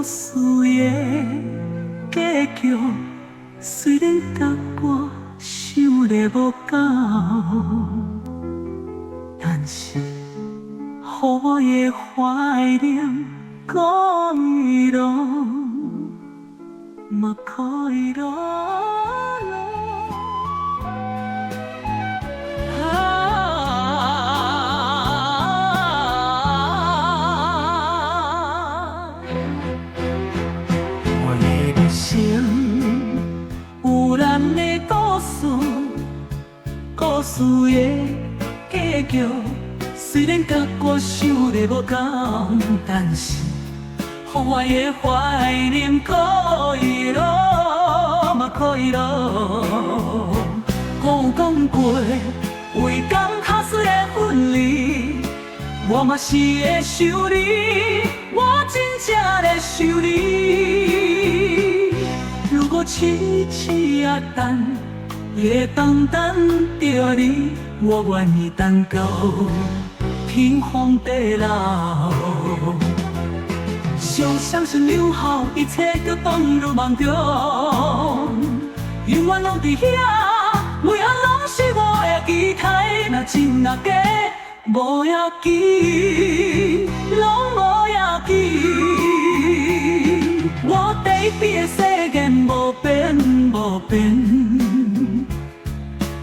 事的结局，虽然甲我想的无共，但是，予我的怀念可以咯，嘛可以咯。我的人生有咱的故事，故事的结局虽然甲我想的无共，但是予我的怀念可以咯，嘛可以咯。我有讲过，为江卡水的分离，我嘛是会想你，我真正在想你。如果痴痴啊等，也当等着你，我愿意等到天荒地老。想相信留好，一切都放入梦中，永远拢伫遐，每样拢是我的期待。若真若假，无要紧，拢无要紧。我第一边的世界无变无变，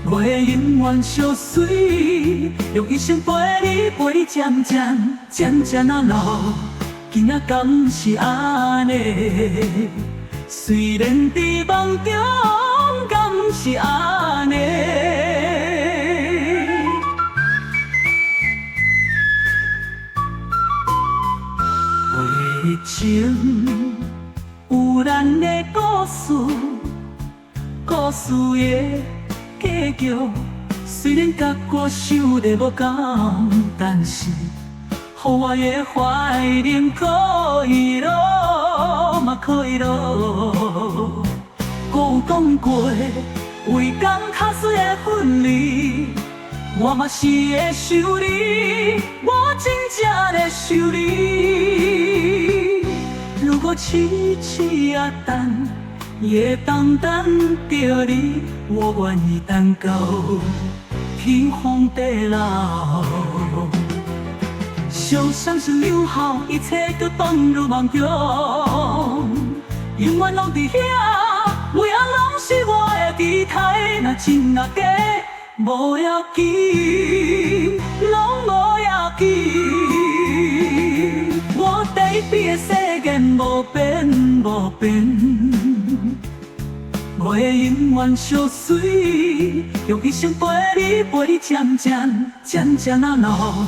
我会永远相随，用一生陪你渐渐啊老。今仔敢是安尼，虽然伫梦中，敢是安尼。为情有咱的故事，故事的结局虽然甲我想的无共，但是予我的怀念可以咯，嘛可以咯。我有讲过，为江卡水的分离，我嘛是会想你，我真正在想你。如果痴痴啊等，也当等着你，我愿意等到天荒地老。想相信留好，一切都放入梦中，永远拢伫遐，每样拢是我的期待。若真若假，无要紧，拢无要紧。我第一边的世界无变无变，我会永远相随，用一生陪你渐渐啊老。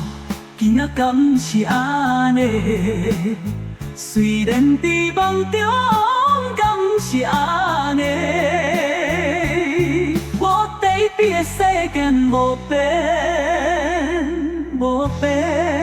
今仔敢是安尼，虽然伫梦中，敢是安尼。我第一边的世界无变无变。